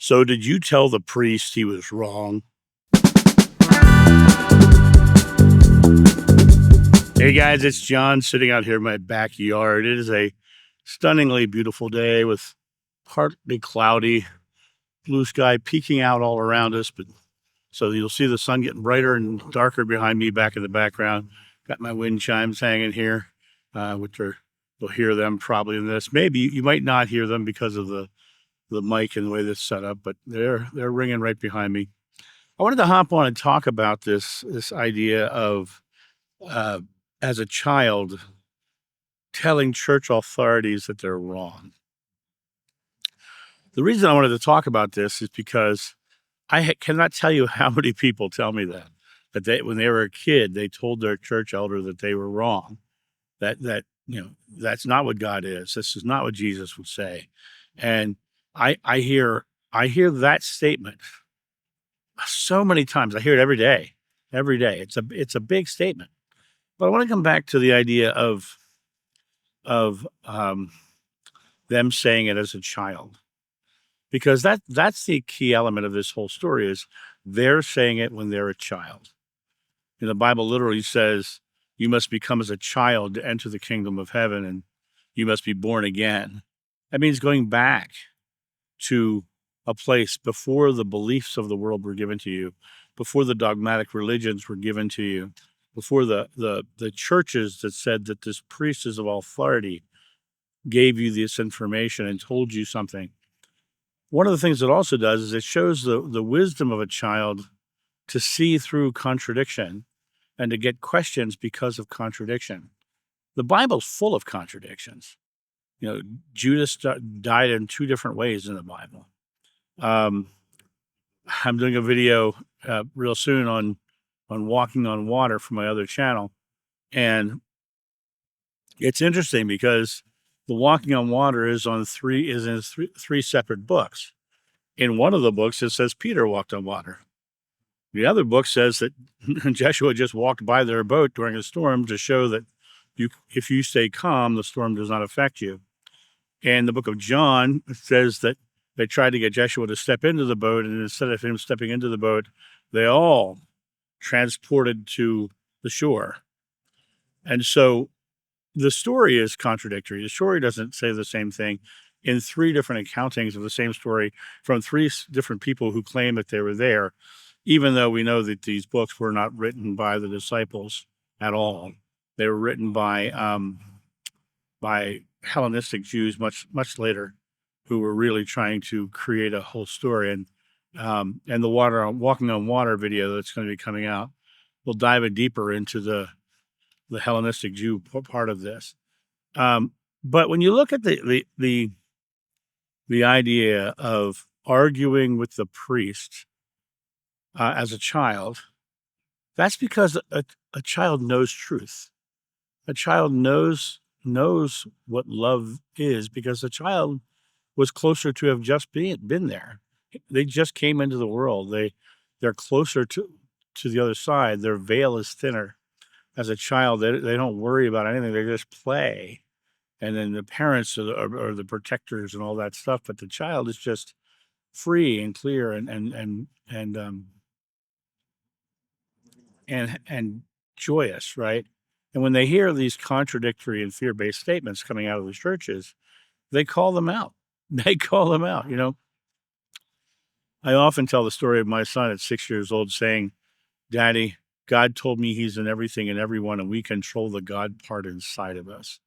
So did you tell the priest he was wrong? Hey guys, it's John sitting out here in my backyard. It is a stunningly beautiful day with partly cloudy blue sky peeking out all around us. But so you'll see the sun getting brighter and darker behind me back in the background. Got my wind chimes hanging here, which are, you'll hear them probably in this. Maybe you might not hear them because of the mic and the way this is set up, but they're ringing right behind me. I wanted to hop on and talk about this idea of uh, as a child telling church authorities that they're wrong. The reason I wanted to talk about this is because I cannot tell you how many people tell me that they, when they were a kid, they told their church elder that they were wrong. That that's not what God is. This is not what Jesus would say. And I hear that statement so many times. I hear it every day. Every day. It's a big statement. But I want to come back to the idea of them saying it as a child, because that's the key element of this whole story is they're saying it when they're a child. And the Bible literally says you must become as a child to enter the kingdom of heaven, and you must be born again. That means going back to a place before the beliefs of the world were given to you, before the dogmatic religions were given to you, before the churches that said that this priest is of authority gave you this information and told you something. One of the things it also does is it shows the wisdom of a child to see through contradiction and to get questions because of contradiction. The Bible's full of contradictions. Judas died in two different ways in the Bible. I'm doing a video real soon on walking on water for my other channel. And it's interesting because the walking on water is in three separate books. In one of the books, it says Peter walked on water. The other book says that Joshua just walked by their boat during a storm to show that if you stay calm, the storm does not affect you. And the book of John says that they tried to get Joshua to step into the boat, and instead of him stepping into the boat, they all transported to the shore. And so the story is contradictory. The story doesn't say the same thing in three different accountings of the same story from three different people who claim that they were there, even though we know that these books were not written by the disciples at all. They were written by Hellenistic Jews much later, who were really trying to create a whole story. And the walking on water video that's going to be coming out will dive deeper into the Hellenistic Jew part of this. But when you look at the idea of arguing with the priest as a child, that's because a child knows truth. A child knows what love is because a child was closer to have just been there. They just came into the world. They're closer to the other side. Their veil is thinner. As a child, they don't worry about anything. They just play. And then the parents are the protectors and all that stuff. But the child is just free and clear and joyous, right? And when they hear these contradictory and fear-based statements coming out of the churches, they call them out. They call them out. I often tell the story of my son at 6 years old saying, "Daddy, God told me he's in everything and everyone, and we control the God part inside of us."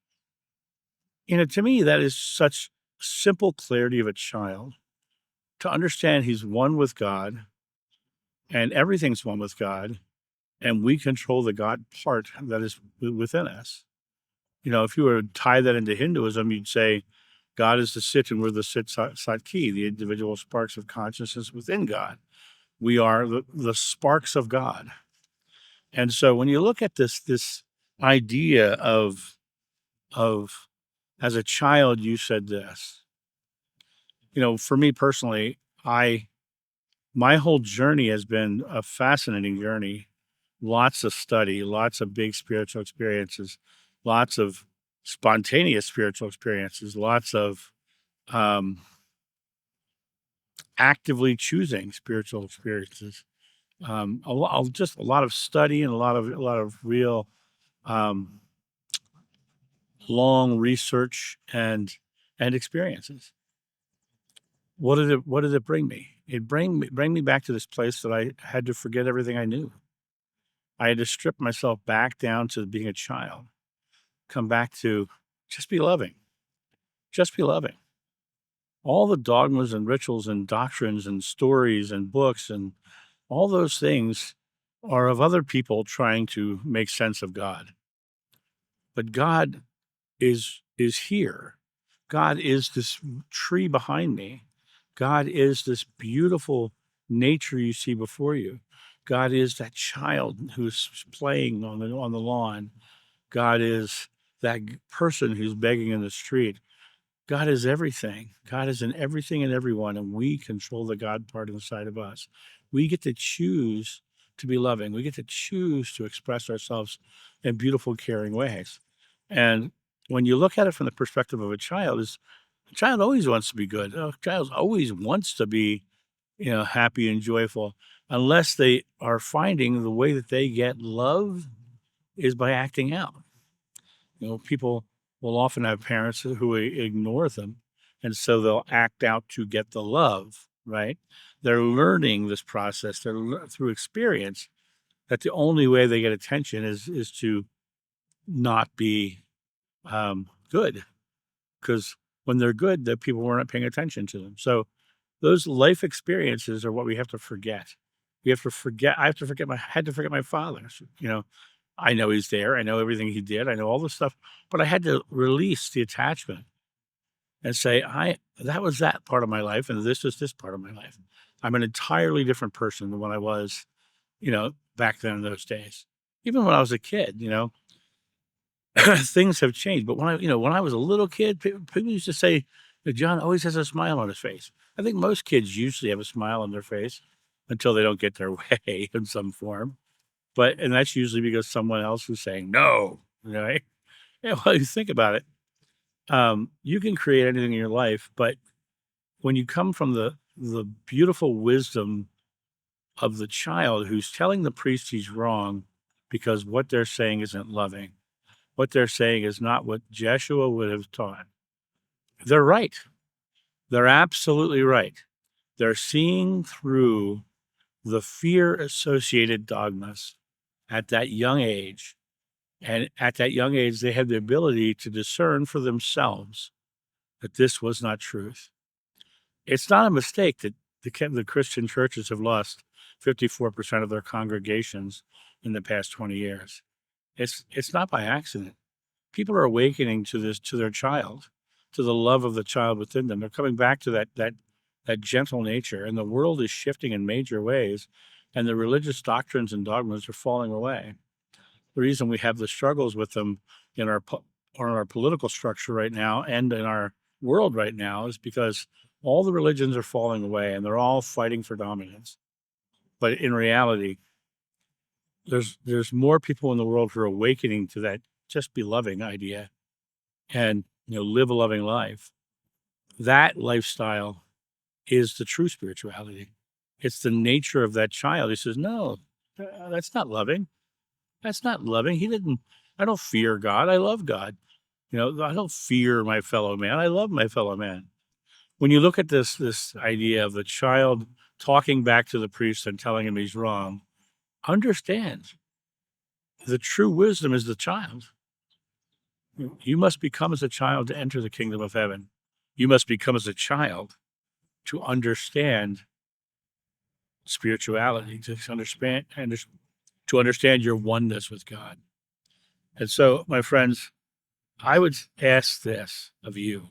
To me, that is such simple clarity of a child to understand he's one with God and everything's one with God, and we control the God part that is within us. If you were to tie that into Hinduism, you'd say God is the sit and we're the sit sat ki, the individual sparks of consciousness within God. We are the sparks of God. And so when you look at this idea of as a child, you said this, for me personally, my whole journey has been a fascinating journey. Lots of study, lots of big spiritual experiences, lots of spontaneous spiritual experiences, lots of actively choosing spiritual experiences. Just a lot of study and a lot of real um, long research and experiences. What did it bring me? It bring me back to this place that I had to forget everything I knew. I had to strip myself back down to being a child, come back to just be loving, just be loving. All the dogmas and rituals and doctrines and stories and books and all those things are of other people trying to make sense of God. But God is here. God is this tree behind me. God is this beautiful nature you see before you. God is that child who's playing on the lawn. God is that person who's begging in the street. God is everything. God is in everything and everyone, and we control the God part inside of us. We get to choose to be loving. We get to choose to express ourselves in beautiful, caring ways. And when you look at it from the perspective of a child, is a child always wants to be good. A child always wants to be, happy and joyful, unless they are finding the way that they get love is by acting out. People will often have parents who ignore them, and so they'll act out to get the love, right? They're learning this process. Through experience that the only way they get attention is to not be good, because when they're good, the people weren't paying attention to them. So those life experiences are what we have to forget. We have to forget. Had to forget my father. I know he's there. I know everything he did. I know all this stuff, but I had to release the attachment and say, that was that part of my life, and this is this part of my life. I'm an entirely different person than what I was, back then in those days. Even when I was a kid, things have changed. But when I was a little kid, people used to say that John always has a smile on his face. I think most kids usually have a smile on their face until they don't get their way in some form. And that's usually because someone else is saying no, right? Yeah, well, you think about it. You can create anything in your life, but when you come from the beautiful wisdom of the child who's telling the priest he's wrong because what they're saying isn't loving, what they're saying is not what Jeshua would have taught. They're right. They're absolutely right. They're seeing through the fear associated dogmas at that young age. And at that young age, they had the ability to discern for themselves that this was not truth. It's not a mistake that the Christian churches have lost 54% of their congregations in the past 20 years. It's not by accident. People are awakening to their child, to the love of the child within them. They're coming back to that gentle nature, and the world is shifting in major ways, and the religious doctrines and dogmas are falling away. The reason we have the struggles with them in our political structure right now and in our world right now is because all the religions are falling away and they're all fighting for dominance. But in reality, there's more people in the world who are awakening to that just be loving idea and live a loving life. That lifestyle is the true spirituality. It's the nature of that child. He says, no, that's not loving. That's not loving. I don't fear God. I love God. I don't fear my fellow man. I love my fellow man. When you look at this idea of the child talking back to the priest and telling him he's wrong, understand the true wisdom is the child. You must become as a child to enter the kingdom of heaven. You must become as a child to understand spirituality, to understand your oneness with God. And so, my friends, I would ask this of you.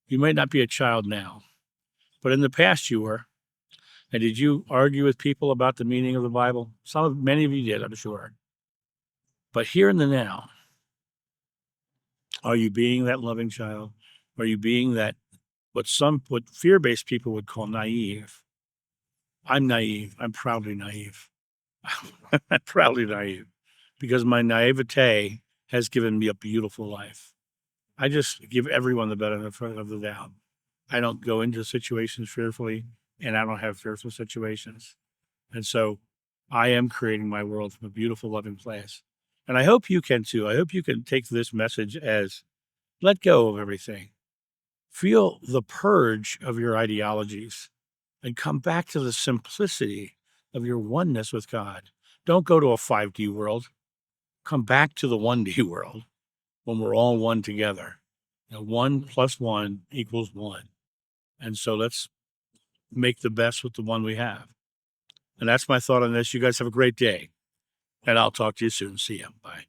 You might not be a child now, but in the past you were. And did you argue with people about the meaning of the Bible? Many of you did, I'm sure. But here in the now, are you being that loving child? Are you being that what fear-based people would call naive? I'm naive. I'm proudly naive. I'm proudly naive because my naivete has given me a beautiful life. I just give everyone the benefit of the doubt. I don't go into situations fearfully. and I don't have fearful situations. And so I am creating my world from a beautiful, loving place. And I hope you can too. I hope you can take this message as let go of everything. Feel the purge of your ideologies and come back to the simplicity of your oneness with God. Don't go to a 5D world. Come back to the 1D world when we're all one together. 1 plus 1 equals 1. And so let's make the best with the one we have. And that's my thought on this. You guys have a great day, and I'll talk to you soon. See you. Bye.